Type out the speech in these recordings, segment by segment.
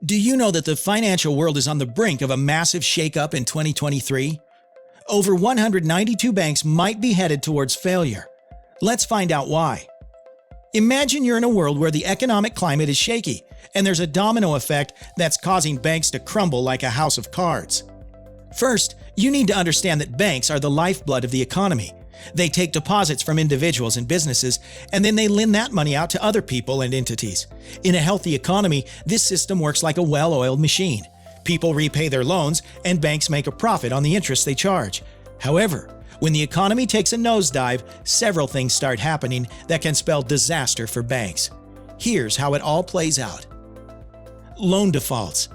Do you know that the financial world is on the brink of a massive shakeup in 2023? Over 192 banks might be headed towards failure. Let's find out why. Imagine you're in a world where the economic climate is shaky, and there's a domino effect that's causing banks to crumble like a house of cards. First, you need to understand that banks are the lifeblood of the economy. They take deposits from individuals and businesses, and then they lend that money out to other people and entities. In a healthy economy, this system works like a well-oiled machine. People repay their loans, and banks make a profit on the interest they charge. However, when the economy takes a nosedive, several things start happening that can spell disaster for banks. Here's how it all plays out. Loan defaults.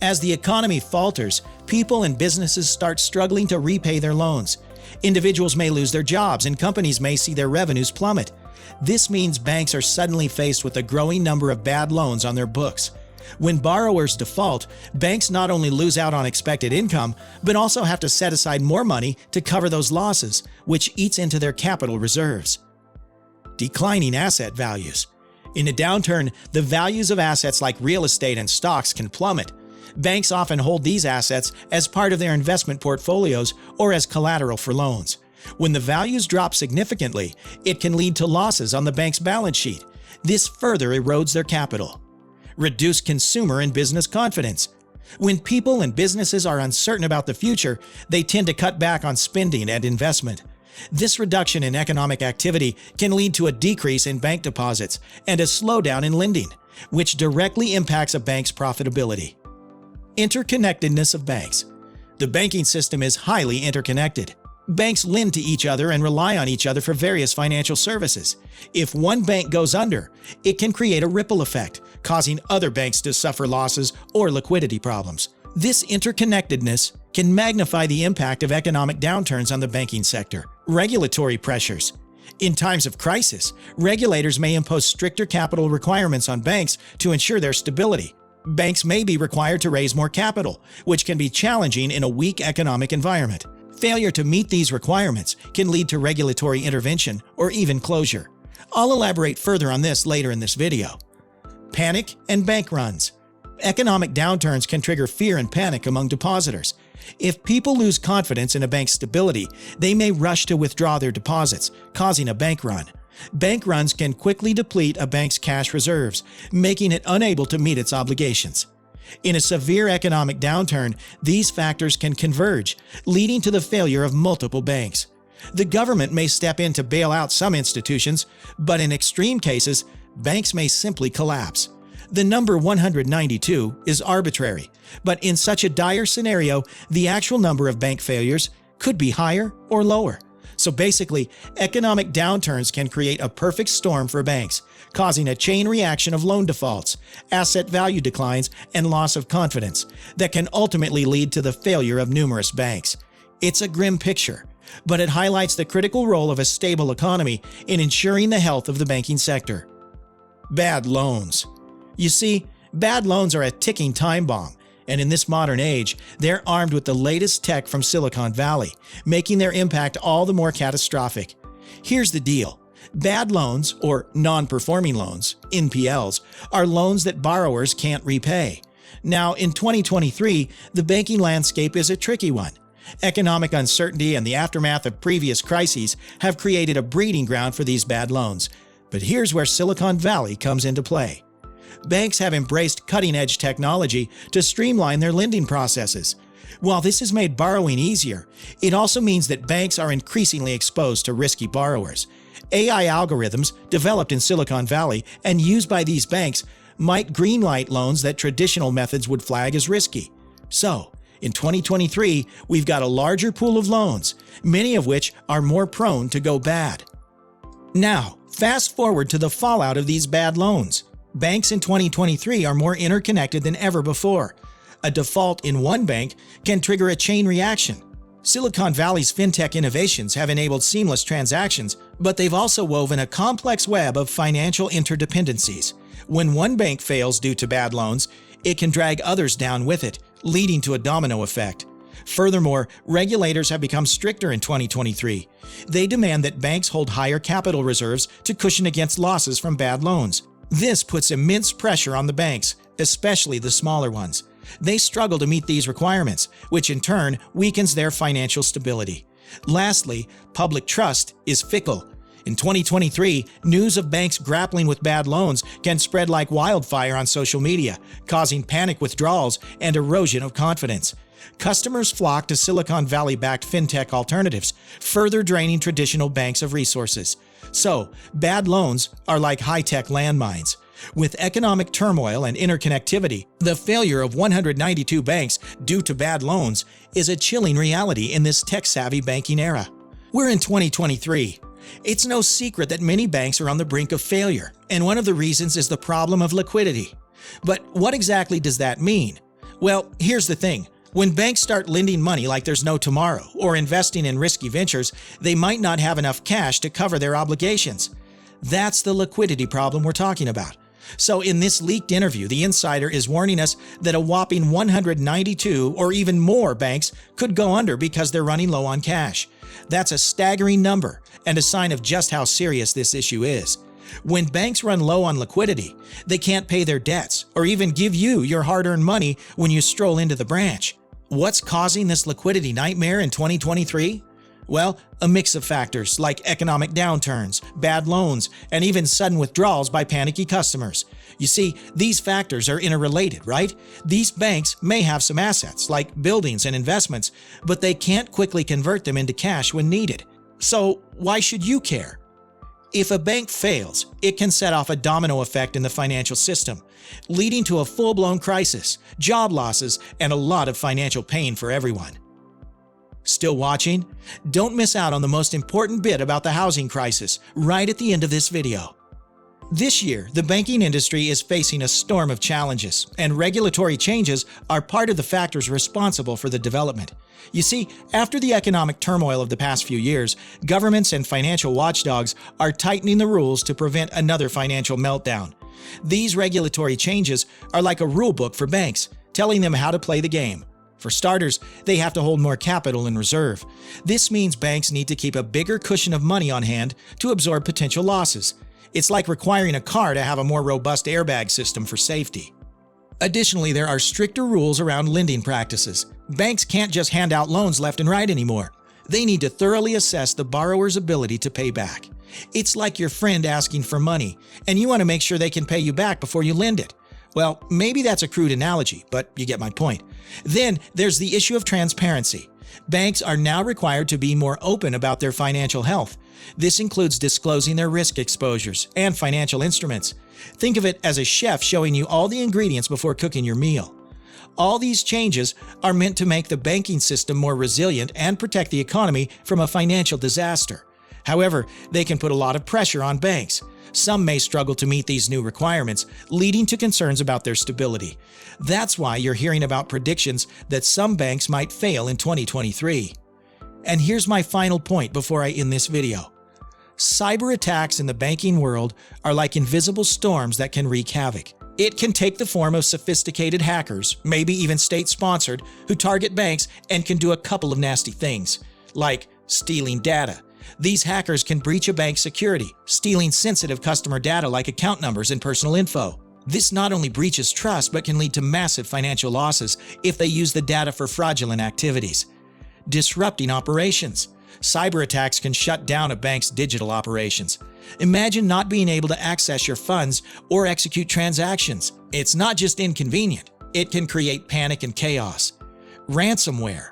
As the economy falters, people and businesses start struggling to repay their loans. Individuals may lose their jobs and companies may see their revenues plummet. This means banks are suddenly faced with a growing number of bad loans on their books. When borrowers default, banks not only lose out on expected income, but also have to set aside more money to cover those losses, which eats into their capital reserves. Declining asset values. In a downturn, the values of assets like real estate and stocks can plummet. Banks often hold these assets as part of their investment portfolios or as collateral for loans. When the values drop significantly, it can lead to losses on the bank's balance sheet. This further erodes their capital. Reduce consumer and business confidence. When people and businesses are uncertain about the future, they tend to cut back on spending and investment. This reduction in economic activity can lead to a decrease in bank deposits and a slowdown in lending, which directly impacts a bank's profitability. Interconnectedness of banks. The banking system is highly interconnected. Banks lend to each other and rely on each other for various financial services. If one bank goes under, it can create a ripple effect, causing other banks to suffer losses or liquidity problems. This interconnectedness can magnify the impact of economic downturns on the banking sector. Regulatory pressures. In times of crisis, regulators may impose stricter capital requirements on banks to ensure their stability. Banks may be required to raise more capital, which can be challenging in a weak economic environment. Failure to meet these requirements can lead to regulatory intervention or even closure. I'll elaborate further on this later in this video. Panic and bank runs. Economic downturns can trigger fear and panic among depositors. If people lose confidence in a bank's stability, they may rush to withdraw their deposits, causing a bank run. Bank runs can quickly deplete a bank's cash reserves, making it unable to meet its obligations. In a severe economic downturn, these factors can converge, leading to the failure of multiple banks. The government may step in to bail out some institutions, but in extreme cases, banks may simply collapse. The number 192 is arbitrary, but in such a dire scenario, the actual number of bank failures could be higher or lower. So basically, economic downturns can create a perfect storm for banks, causing a chain reaction of loan defaults, asset value declines, and loss of confidence that can ultimately lead to the failure of numerous banks. It's a grim picture, but it highlights the critical role of a stable economy in ensuring the health of the banking sector. Bad loans. You see, bad loans are a ticking time bomb. And in this modern age, they're armed with the latest tech from Silicon Valley, making their impact all the more catastrophic. Here's the deal. Bad loans, or non-performing loans, NPLs, are loans that borrowers can't repay. Now, in 2023, the banking landscape is a tricky one. Economic uncertainty and the aftermath of previous crises have created a breeding ground for these bad loans. But here's where Silicon Valley comes into play. Banks have embraced cutting-edge technology to streamline their lending processes. While this has made borrowing easier, it also means that banks are increasingly exposed to risky borrowers. AI algorithms developed in Silicon Valley and used by these banks might greenlight loans that traditional methods would flag as risky. So, in 2023, we've got a larger pool of loans, many of which are more prone to go bad. Now, fast forward to the fallout of these bad loans. Banks in 2023 are more interconnected than ever before. A default in one bank can trigger a chain reaction. Silicon Valley's fintech innovations have enabled seamless transactions, but they've also woven a complex web of financial interdependencies. When one bank fails due to bad loans, it can drag others down with it, leading to a domino effect. Furthermore, regulators have become stricter in 2023. They demand that banks hold higher capital reserves to cushion against losses from bad loans. This puts immense pressure on the banks, especially the smaller ones. They struggle to meet these requirements, which in turn weakens their financial stability. Lastly, public trust is fickle. In 2023, news of banks grappling with bad loans can spread like wildfire on social media, causing panic withdrawals and erosion of confidence. Customers flock to Silicon Valley-backed fintech alternatives, further draining traditional banks of resources. So, bad loans are like high-tech landmines. With economic turmoil and interconnectivity, the failure of 192 banks due to bad loans is a chilling reality in this tech-savvy banking era. We're in 2023. It's no secret that many banks are on the brink of failure, and one of the reasons is the problem of liquidity. But what exactly does that mean? Well, here's the thing. When banks start lending money like there's no tomorrow, or investing in risky ventures, they might not have enough cash to cover their obligations. That's the liquidity problem we're talking about. So in this leaked interview, the insider is warning us that a whopping 192 or even more banks could go under because they're running low on cash. That's a staggering number and a sign of just how serious this issue is. When banks run low on liquidity, they can't pay their debts or even give you your hard-earned money when you stroll into the branch. What's causing this liquidity nightmare in 2023? Well, a mix of factors like economic downturns, bad loans, and even sudden withdrawals by panicky customers. You see, these factors are interrelated, right? These banks may have some assets like buildings and investments, but they can't quickly convert them into cash when needed. So why should you care? If a bank fails, it can set off a domino effect in the financial system, leading to a full-blown crisis, job losses, and a lot of financial pain for everyone. Still watching? Don't miss out on the most important bit about the housing crisis right at the end of this video. This year, the banking industry is facing a storm of challenges, and regulatory changes are part of the factors responsible for the development. You see, after the economic turmoil of the past few years, governments and financial watchdogs are tightening the rules to prevent another financial meltdown. These regulatory changes are like a rule book for banks, telling them how to play the game. For starters, they have to hold more capital in reserve. This means banks need to keep a bigger cushion of money on hand to absorb potential losses. It's like requiring a car to have a more robust airbag system for safety. Additionally, there are stricter rules around lending practices. Banks can't just hand out loans left and right anymore. They need to thoroughly assess the borrower's ability to pay back. It's like your friend asking for money, and you want to make sure they can pay you back before you lend it. Well, maybe that's a crude analogy, but you get my point. Then there's the issue of transparency. Banks are now required to be more open about their financial health. This includes disclosing their risk exposures and financial instruments. Think of it as a chef showing you all the ingredients before cooking your meal. All these changes are meant to make the banking system more resilient and protect the economy from a financial disaster. However, they can put a lot of pressure on banks. Some may struggle to meet these new requirements, leading to concerns about their stability. That's why you're hearing about predictions that some banks might fail in 2023. And here's my final point before I end this video. Cyber attacks in the banking world are like invisible storms that can wreak havoc. It can take the form of sophisticated hackers, maybe even state-sponsored, who target banks and can do a couple of nasty things, like stealing data. These hackers can breach a bank's security, stealing sensitive customer data like account numbers and personal info. This not only breaches trust, but can lead to massive financial losses if they use the data for fraudulent activities. Disrupting operations. Cyber attacks can shut down a bank's digital operations. Imagine not being able to access your funds or execute transactions. It's not just inconvenient, it can create panic and chaos. Ransomware.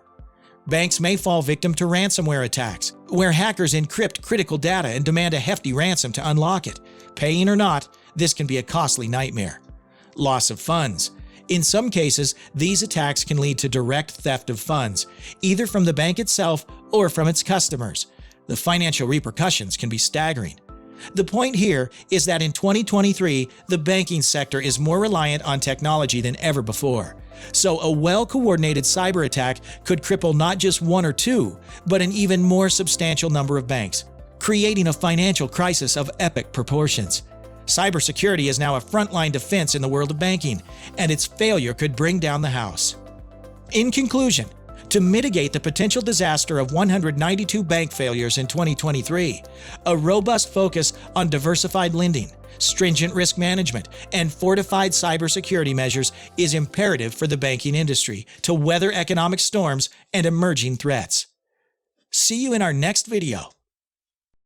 Banks may fall victim to ransomware attacks, where hackers encrypt critical data and demand a hefty ransom to unlock it. Paying or not, this can be a costly nightmare. Loss of funds. In some cases, these attacks can lead to direct theft of funds, either from the bank itself or from its customers. The financial repercussions can be staggering. The point here is that in 2023, the banking sector is more reliant on technology than ever before. So a well-coordinated cyber attack could cripple not just one or two, but an even more substantial number of banks, creating a financial crisis of epic proportions. Cybersecurity is now a frontline defense in the world of banking, and its failure could bring down the house. In conclusion, To mitigate the potential disaster of 192 bank failures in 2023, a robust focus on diversified lending, stringent risk management, and fortified cybersecurity measures is imperative for the banking industry to weather economic storms and emerging threats. See you in our next video.